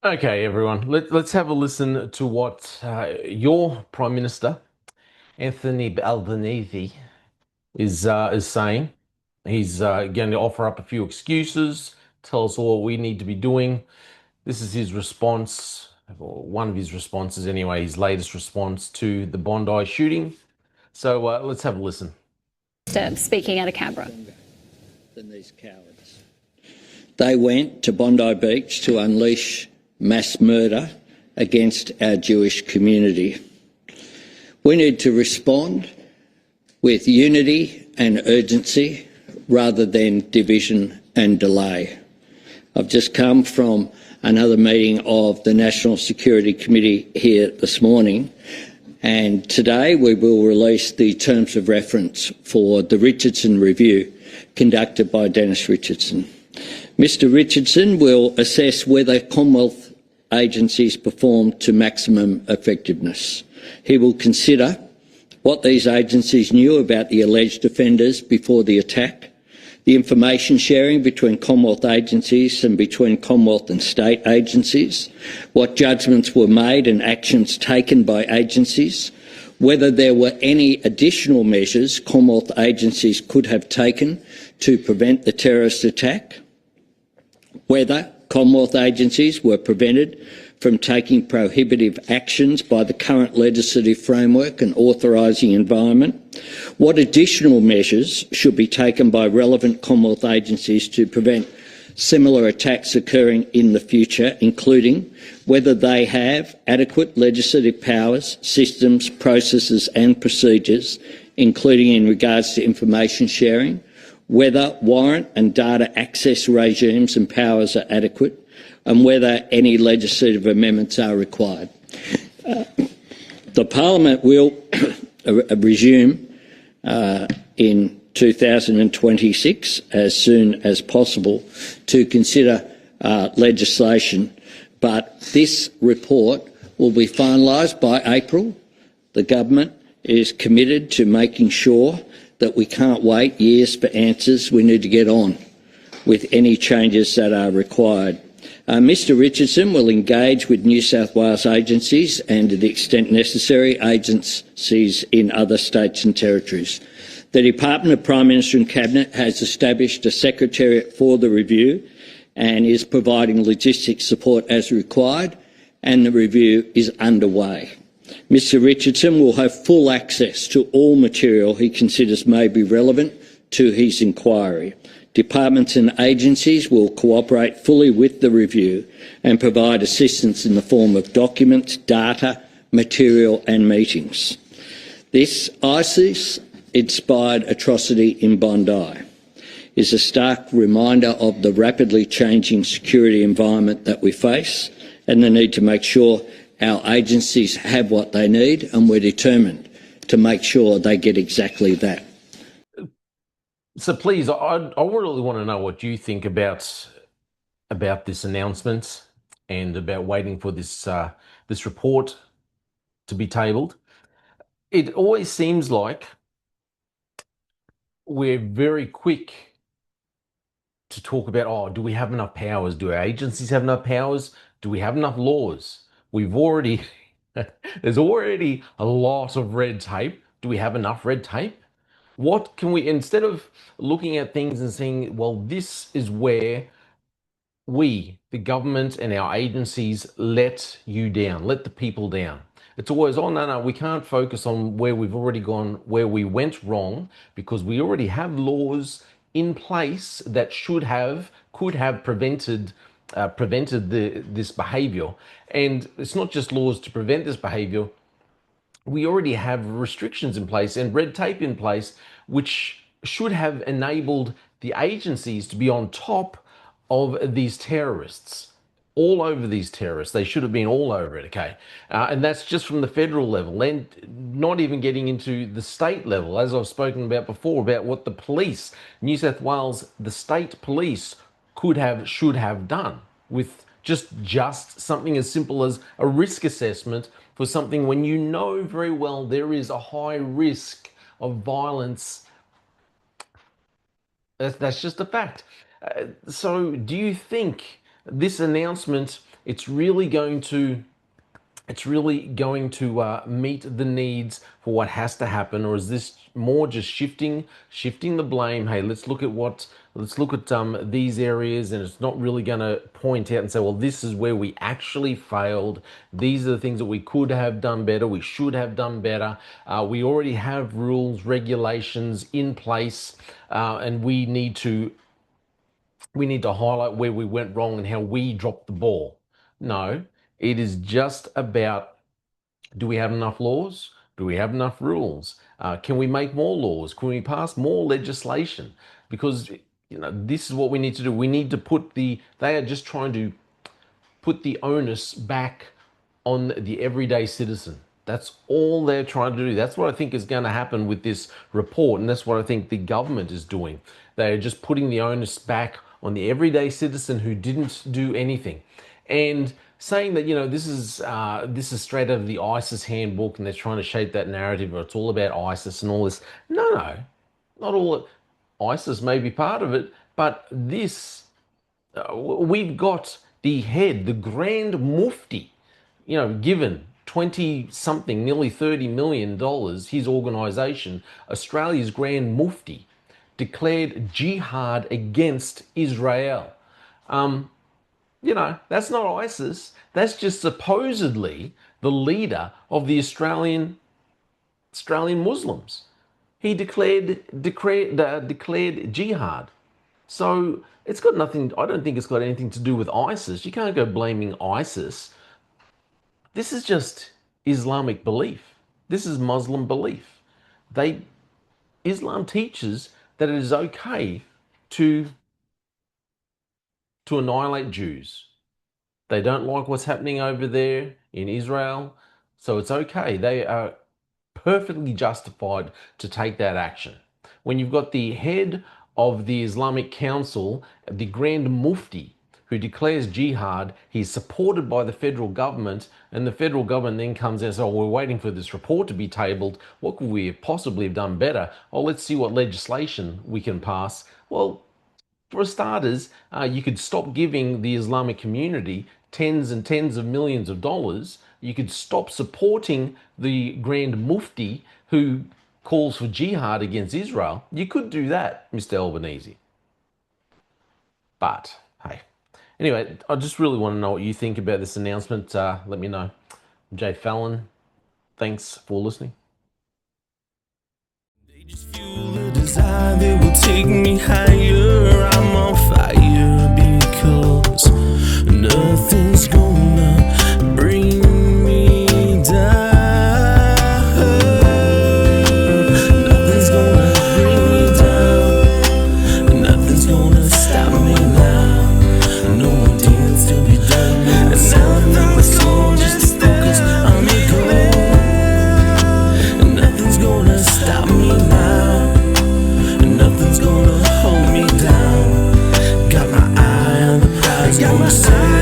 Okay, everyone, let's have a listen to what your Prime Minister, Anthony Albanese, is saying. He's going to offer up a few excuses, tell us all what we need to be doing. This is his response, or one of his responses anyway, his latest response to the Bondi shooting. So let's have a listen. Speaking out of Canberra. Than these cowards. They went to Bondi Beach to unleash mass murder against our Jewish community. We need to respond with unity and urgency rather than division and delay. I've just come from another meeting of the National Security Committee here this morning, and today we will release the terms of reference for the Richardson review conducted by Dennis Richardson. Mr Richardson will assess whether Commonwealth agencies performed to maximum effectiveness. He will consider what these agencies knew about the alleged offenders before the attack, the information sharing between Commonwealth agencies and between Commonwealth and state agencies, what judgments were made and actions taken by agencies, whether there were any additional measures Commonwealth agencies could have taken to prevent the terrorist attack, whether Commonwealth agencies were prevented from taking prohibitive actions by the current legislative framework and authorising environment, what additional measures should be taken by relevant Commonwealth agencies to prevent similar attacks occurring in the future, including whether they have adequate legislative powers, systems, processes and procedures, including in regards to information sharing, whether warrant and data access regimes and powers are adequate, and whether any legislative amendments are required. The Parliament will resume in 2026 as soon as possible to consider legislation, but this report will be finalised by April. The government is committed to making sure that we can't wait years for answers. We need to get on with any changes that are required. Mr Richardson will engage with New South Wales agencies and, to the extent necessary, agencies in other states and territories. The Department of Prime Minister and Cabinet has established a secretariat for the review and is providing logistics support as required, and the review is underway. Mr Richardson will have full access to all material he considers may be relevant to his inquiry. Departments and agencies will cooperate fully with the review and provide assistance in the form of documents, data, material and meetings. This ISIS-inspired atrocity in Bondi is a stark reminder of the rapidly changing security environment that we face and the need to make sure our agencies have what they need, and we're determined to make sure they get exactly that. So please, I really want to know what you think about this announcement and about waiting for this this report to be tabled. It always seems like we're very quick to talk about, oh, do we have enough powers? Do our agencies have enough powers? Do we have enough laws? We've already, there's already a lot of red tape. Do we have enough red tape? What can we, instead of looking at things and saying, well, this is where we, the government and our agencies, let you down, let the people down. It's always, oh, no, we can't focus on where we've already gone, where we went wrong, because we already have laws in place that could have prevented this behaviour. And it's not just laws to prevent this behaviour. We already have restrictions in place and red tape in place, which should have enabled the agencies to be on top of these terrorists, all over these terrorists. They should have been all over it, okay? And that's just from the federal level, and not even getting into the state level, as I've spoken about before, about what the police, New South Wales, the state police should have done with just something as simple as a risk assessment for something when you know very well there is a high risk of violence. That's just a fact. So do you think this announcement it's really going to meet the needs for what has to happen, or is this more just shifting the blame? Hey, let's look at these areas, and it's not really going to point out and say, well, this is where we actually failed. These are the things that we could have done better. We should have done better. We already have rules, regulations in place, and we need to highlight where we went wrong and how we dropped the ball. No, it is just about, do we have enough laws? Do we have enough rules? Can we make more laws? Can we pass more legislation? Because this is what we need to do. We need to they are just trying to put the onus back on the everyday citizen. That's all they're trying to do. That's what I think is going to happen with this report, and that's what I think the government is doing. They're just putting the onus back on the everyday citizen who didn't do anything, and saying that this is straight out of the ISIS handbook, and they're trying to shape that narrative, or it's all about ISIS and all this. No, not all. ISIS may be part of it, but this we've got the head, the Grand Mufti, given 20 something, nearly $30 million, his organisation, Australia's Grand Mufti, declared jihad against Israel. That's not ISIS. That's just supposedly the leader of the Australian Muslims. He declared jihad. So it's got nothing. I don't think it's got anything to do with ISIS. You can't go blaming ISIS. This is just Islamic belief. This is Muslim belief. Islam teaches that it is okay to annihilate Jews. They don't like what's happening over there in Israel, so it's okay. They are perfectly justified to take that action. When you've got the head of the Islamic Council, the Grand Mufti, who declares jihad, he's supported by the federal government, and the federal government then comes and says, oh, we're waiting for this report to be tabled. What could we possibly have done better? Oh, let's see what legislation we can pass. Well, for starters, you could stop giving the Islamic community tens and tens of millions of dollars. You could stop supporting the Grand Mufti who calls for jihad against Israel. You could do that, Mr. Albanese. But, hey. Anyway, I just really want to know what you think about this announcement. Let me know. I'm j-fallon. Thanks for listening. They just fuel a desire that will take me higher. I'm on fire because nothing's gonna bring me down. Nothing's gonna bring me down. Nothing's gonna stop me now. No more deeds to be done. No nothing's gonna just focus on me goal. Nothing's gonna stop me now. Nothing's gonna hold me down. Got my eye on the prize. Gonna say